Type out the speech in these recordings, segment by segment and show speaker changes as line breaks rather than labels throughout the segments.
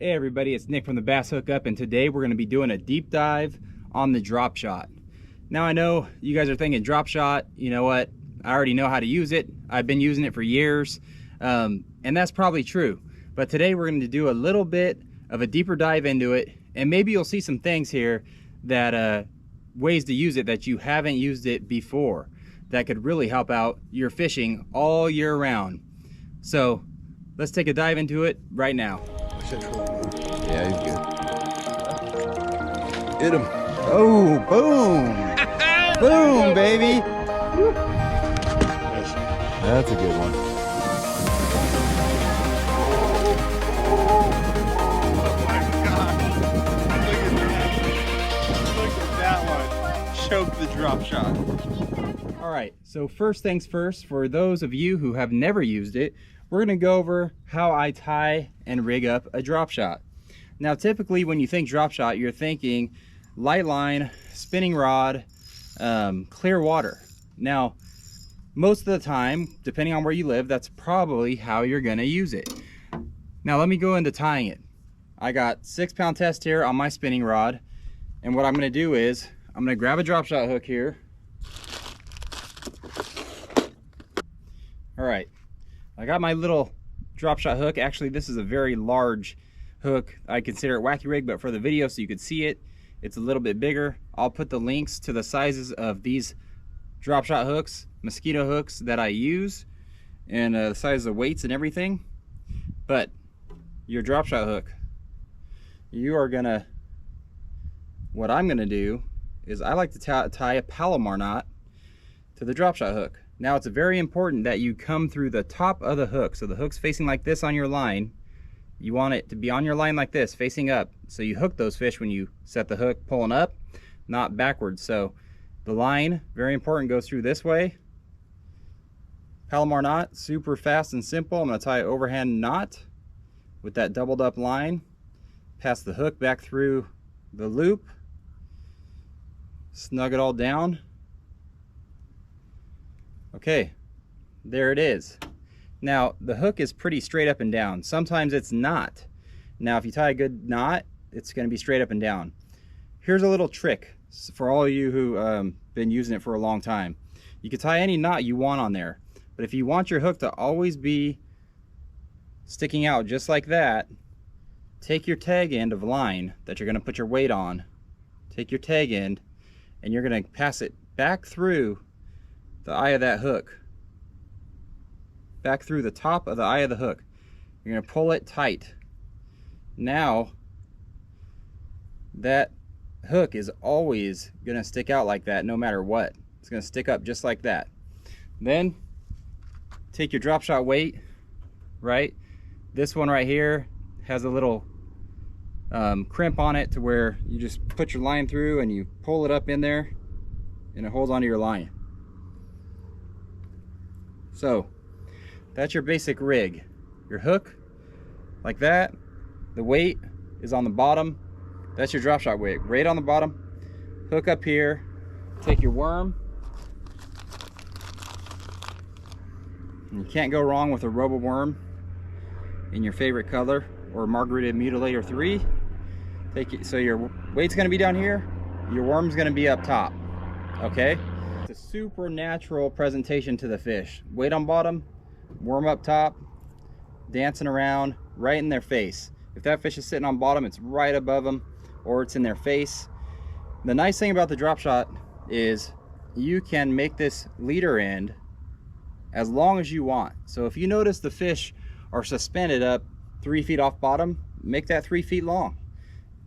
Hey everybody, it's Nick from the Bass Hookup, and today we're going to be doing a deep dive on the Dropshot. Now I know you guys are thinking Dropshot, you know what, I already know how to use it. I've been using it for years, and that's probably true. But today we're going to do a little bit of a deeper dive into it, and maybe you'll see some things here that ways to use it that you haven't used it before that could really help out your fishing all year round. So let's take a dive into it right now.
Yeah, he's good. Hit him. Oh, boom. Boom, baby. That's a good one.
Oh my God. Look at that one. Choke the drop shot.
All right, so first things first, for those of you who have never used it, we're gonna go over how I tie and rig up a drop shot. Now, typically when you think drop shot, you're thinking light line, spinning rod, clear water. Now, most of the time, depending on where you live, that's probably how you're gonna use it. Now, let me go into tying it. I got 6-pound test here on my spinning rod, and what I'm gonna do is, I'm gonna grab a drop shot hook here. All right, I got my little drop shot hook. Actually, this is a very large hook. I consider it wacky rig, but for the video so you could see it, it's a little bit bigger. I'll put the links to the sizes of these drop shot hooks, mosquito hooks that I use, and the size of weights and everything. But your drop shot hook, you are gonna, what I'm gonna do is I like to tie a Palomar knot to the drop shot hook. Now, it's very important that you come through the top of the hook. So the hook's facing like this on your line. You want it to be on your line like this, facing up. So you hook those fish when you set the hook pulling up, not backwards. So the line, very important, goes through this way. Palomar knot, super fast and simple. I'm gonna tie an overhand knot with that doubled up line. Pass the hook back through the loop. Snug it all down. Okay, there it is. Now, the hook is pretty straight up and down. Sometimes it's not. Now, if you tie a good knot, it's gonna be straight up and down. Here's a little trick for all of you who been using it for a long time. You can tie any knot you want on there, but if you want your hook to always be sticking out just like that, take your tag end of line that you're gonna put your weight on, take your tag end, and you're gonna pass it back through the eye of that hook, back through the top of the eye of the hook. You're gonna pull it tight. Now that hook is always gonna stick out like that no matter what. It's gonna stick up just like that. Then take your drop shot weight, right? This one right here has a little crimp on it to where you just put your line through and you pull it up in there and it holds onto your line. So that's your basic rig. Your hook like that, the weight is on the bottom. That's your drop shot weight, right on the bottom. Hook up here, take your worm. And you can't go wrong with a Robo Worm in your favorite color, or Margarita Mutilator 3. Take it, so your weight's gonna be down here, your worm's gonna be up top, okay? It's a super natural presentation to the fish. Weight on bottom, worm up top, dancing around right in their face. If that fish is sitting on bottom, it's right above them, or it's in their face. The nice thing about the drop shot is you can make this leader end as long as you want. So if you notice the fish are suspended up 3 feet off bottom, make that 3 feet long.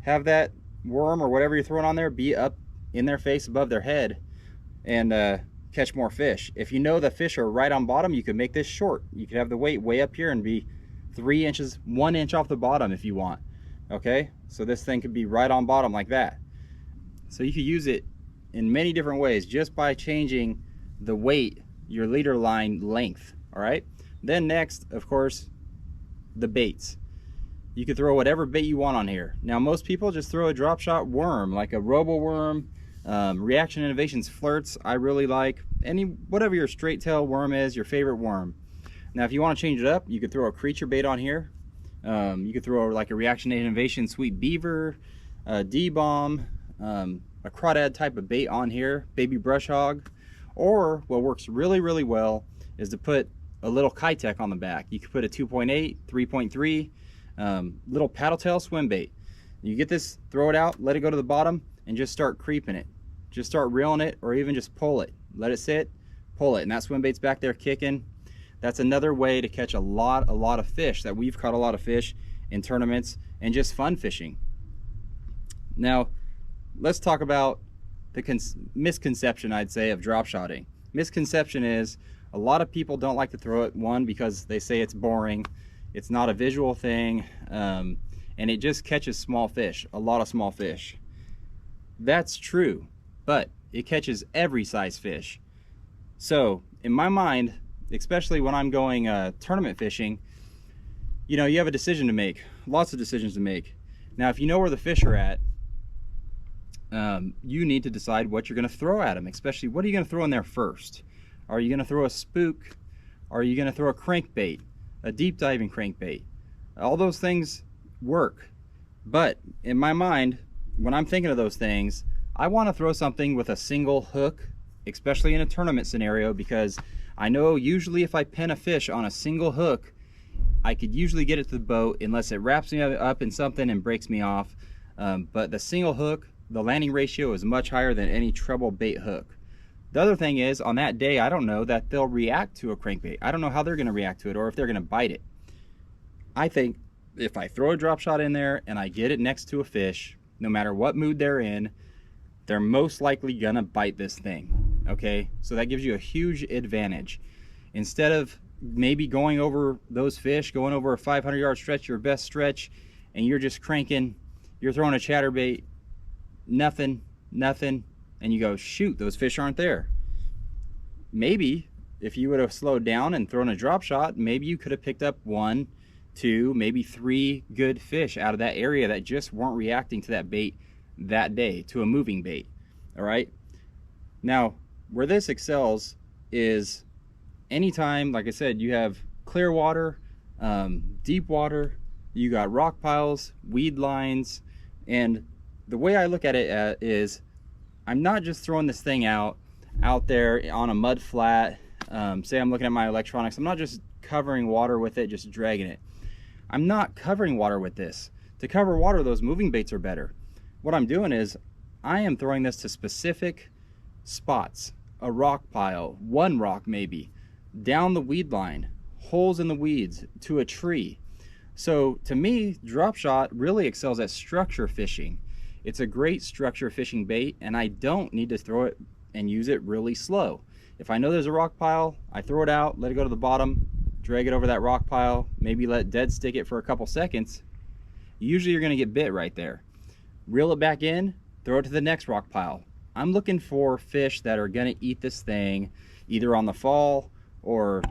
Have that worm or whatever you're throwing on there be up in their face above their head and catch more fish. If you know the fish are right on bottom, you can make this short. You could have the weight way up here and be 3 inches, 1 inch off the bottom if you want. Okay, so this thing could be right on bottom like that. So you could use it in many different ways just by changing the weight, your leader line length. All right, then next, of course, the baits. You could throw whatever bait you want on here. Now, most people just throw a drop shot worm, like a Robo Worm, Reaction Innovations flirts I really like. Whatever your straight tail worm is, your favorite worm. Now if you want to change it up, you could throw a creature bait on here. You could throw like a Reaction Innovation Sweet Beaver, a D-Bomb, a crawdad type of bait on here, baby brush hog, or what works really, really well is to put a little Kitech on the back. You could put a 2.8, 3.3, little paddle tail swim bait. You get this, throw it out, let it go to the bottom, and just start creeping it. Just start reeling it, or even just pull it. Let it sit, pull it, and that swim bait's back there kicking. That's another way to catch a lot of fish. That we've caught a lot of fish in tournaments and just fun fishing. Now, let's talk about the misconception, I'd say, of drop shotting. Misconception is a lot of people don't like to throw it, one, because they say it's boring, it's not a visual thing, and it just catches small fish, a lot of small fish. That's true, but it catches every size fish. So in my mind, especially when I'm going tournament fishing, you know, you have a decision to make, lots of decisions to make. Now, if you know where the fish are at, you need to decide what you're going to throw at them, especially what are you going to throw in there first. Are you going to throw a spook? Are you going to throw a crankbait, a deep diving crankbait? All those things work, but in my mind, when I'm thinking of those things, I want to throw something with a single hook, especially in a tournament scenario, because I know usually if I pin a fish on a single hook, I could usually get it to the boat unless it wraps me up in something and breaks me off. But the single hook, the landing ratio is much higher than any treble bait hook. The other thing is, on that day, I don't know that they'll react to a crankbait. I don't know how they're going to react to it or if they're going to bite it. I think if I throw a drop shot in there and I get it next to a fish, no matter what mood they're in, they're most likely going to bite this thing. Okay, so that gives you a huge advantage. Instead of maybe going over those fish, going over a 500-yard stretch, your best stretch, and you're just cranking, you're throwing a chatterbait, nothing, and you go, shoot, those fish aren't there. Maybe if you would have slowed down and thrown a drop shot, maybe you could have picked up 1, 2, maybe 3 good fish out of that area that just weren't reacting to that bait that day, to a moving bait. All right, now where this excels is anytime, like I said, you have clear water, deep water, you got rock piles, weed lines, and the way I look at it is I'm not just throwing this thing out there on a mud flat. Say I'm looking at my electronics, I'm not just covering water with it, just dragging it. I'm not covering water with this. To cover water, those moving baits are better. What I'm doing is I am throwing this to specific spots, a rock pile, one rock maybe, down the weed line, holes in the weeds, to a tree. So to me, drop shot really excels at structure fishing. It's a great structure fishing bait, and I don't need to throw it and use it really slow. If I know there's a rock pile, I throw it out, let it go to the bottom, drag it over that rock pile, maybe let dead stick it for a couple seconds. Usually you're gonna get bit right there. Reel it back in, throw it to the next rock pile. I'm looking for fish that are gonna eat this thing either on the fall or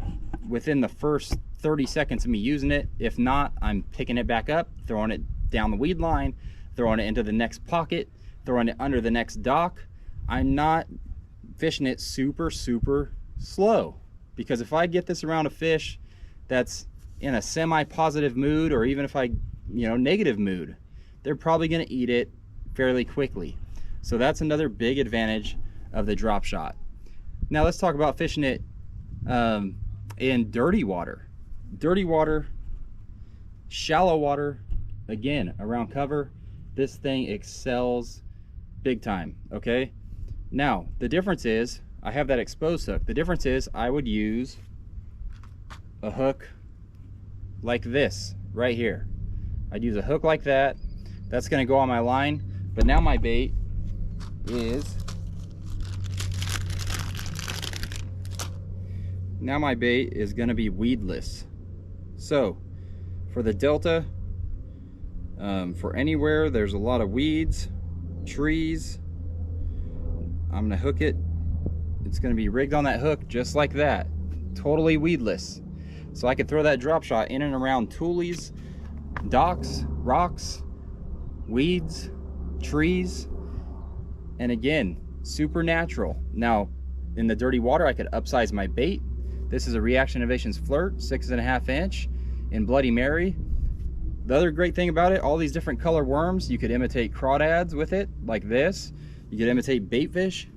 within the first 30 seconds of me using it. If not, I'm picking it back up, throwing it down the weed line, throwing it into the next pocket, throwing it under the next dock. I'm not fishing it super slow, because if I get this around a fish that's in a semi-positive mood, or even if I, negative mood, they're probably going to eat it fairly quickly. So that's another big advantage of the drop shot. Now let's talk about fishing it in dirty water, shallow water. Again, around cover, this thing excels big time. Okay, now the difference is I have that exposed hook. The difference is I would use a hook like this right here. I'd use a hook like that. That's going to go on my line, but now my bait is going to be weedless. So for the Delta, for anywhere there's a lot of weeds, trees, I'm gonna hook it. It's gonna be rigged on that hook just like that, totally weedless. So I could throw that drop shot in and around tules, docks, rocks, weeds, trees, and again, super natural. Now in the dirty water, I could upsize my bait. This is a Reaction Innovations Flirt, 6.5 inch in Bloody Mary. the other great thing about it, all these different color worms, you could imitate crawdads with it, like this. You could imitate baitfish,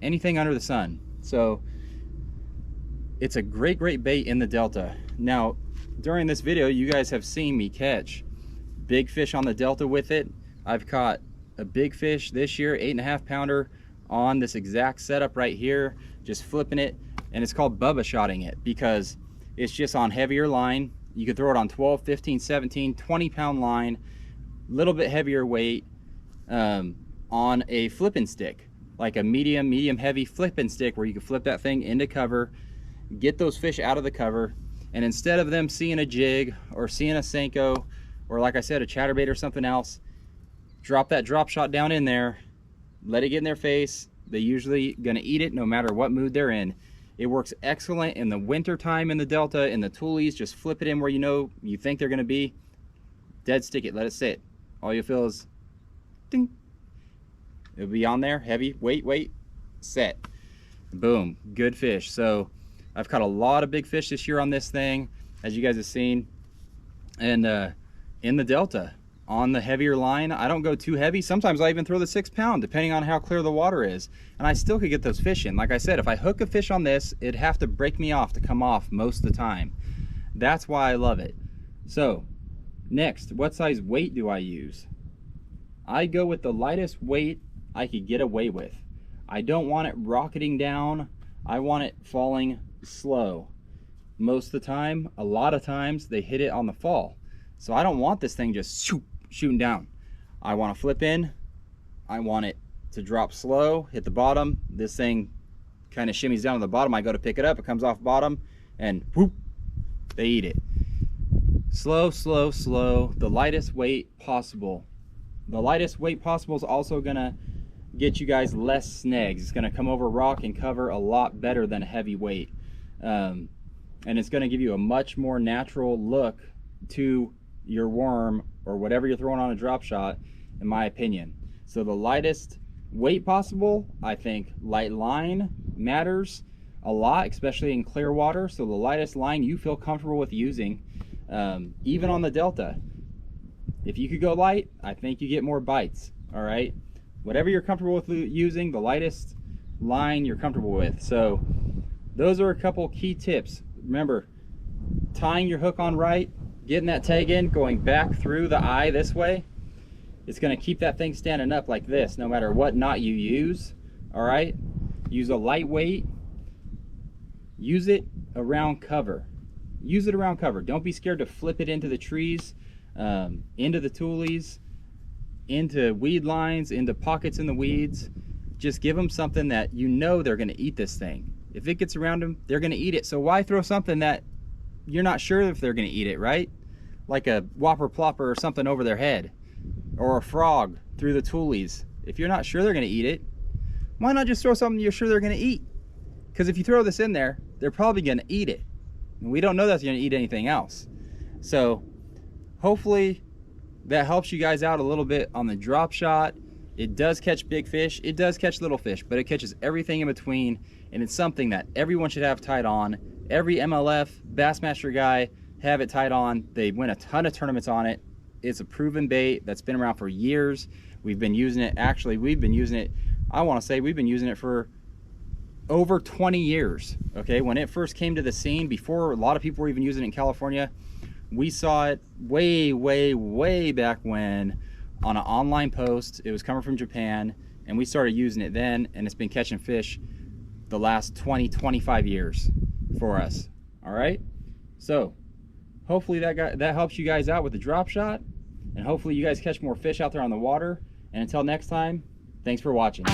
anything under the sun. So it's a great bait in the Delta. Now, during this video, you guys have seen me catch big fish on the Delta with it. I've caught a big fish this year, 8.5 pounder, on this exact setup right here, just flipping it, and it's called Bubba shotting it because it's just on heavier line. You could throw it on 12, 15, 17, 20 pound line, a little bit heavier weight, on a flipping stick, like a medium heavy flipping stick where you can flip that thing into cover, get those fish out of the cover, and instead of them seeing a jig or seeing a Senko or, like I said, a chatterbait or something else, drop that drop shot down in there, let it get in their face. They're usually gonna eat it no matter what mood they're in. It works excellent in the winter time in the Delta, in the Toolies. Just flip it in where you think they're gonna be. Dead stick it, let it sit. All you feel is ding. It'll be on there, heavy, wait, set. Boom, good fish. So I've caught a lot of big fish this year on this thing, as you guys have seen. And in the Delta, on the heavier line, I don't go too heavy. Sometimes I even throw the 6 pound, depending on how clear the water is. And I still could get those fish in. Like I said, if I hook a fish on this, it'd have to break me off to come off most of the time. That's why I love it. So next, what size weight do I use? I go with the lightest weight I could get away with. I don't want it rocketing down. I want it falling slow. Most of the time, a lot of times, they hit it on the fall. So I don't want this thing just shooting down. I want to flip in. I want it to drop slow, hit the bottom. This thing kind of shimmies down to the bottom. I go to pick it up, it comes off bottom, and whoop, they eat it. Slow, slow, slow, the lightest weight possible. The lightest weight possible is also gonna get you guys less snags. It's gonna come over rock and cover a lot better than a heavy weight. And it's gonna give you a much more natural look to your worm or whatever you're throwing on a drop shot, in my opinion. So the lightest weight possible, I think light line matters a lot, especially in clear water. So the lightest line you feel comfortable with using, even on the Delta. If you could go light, I think you get more bites. All right, whatever you're comfortable with using, the lightest line you're comfortable with. So those are a couple key tips. Remember, tying your hook on right, getting that tag in, going back through the eye this way, it's going to keep that thing standing up like this no matter what knot you use. All right, use a lightweight, use it around cover. Use it around cover. Don't be scared to flip it into the trees, into the toolies, into weed lines, into pockets in the weeds. Just give them something that you know they're going to eat this thing. If it gets around them, they're going to eat it. So why throw something that you're not sure if they're going to eat it, right? Like a whopper plopper or something over their head, or a frog through the toolies. If you're not sure they're going to eat it, why not just throw something you're sure they're going to eat? Because if you throw this in there, they're probably going to eat it. And we don't know that they're going to eat anything else. So hopefully that helps you guys out a little bit on the drop shot. It does catch big fish, it does catch little fish, but it catches everything in between, and it's something that everyone should have tied on. Every MLF Bassmaster guy have it tied on. They win a ton of tournaments on it. It's a proven bait that's been around for years. We've been using it, actually we've been using it, I want to say we've been using it for over 20 years. Okay, when it first came to the scene, before a lot of people were even using it in California, we saw it way back when on an online post. It was coming from Japan, and we started using it then, and it's been catching fish the last 20-25 years for us. All right, so hopefully that helps you guys out with the drop shot, and hopefully you guys catch more fish out there on the water. And until next time, thanks for watching.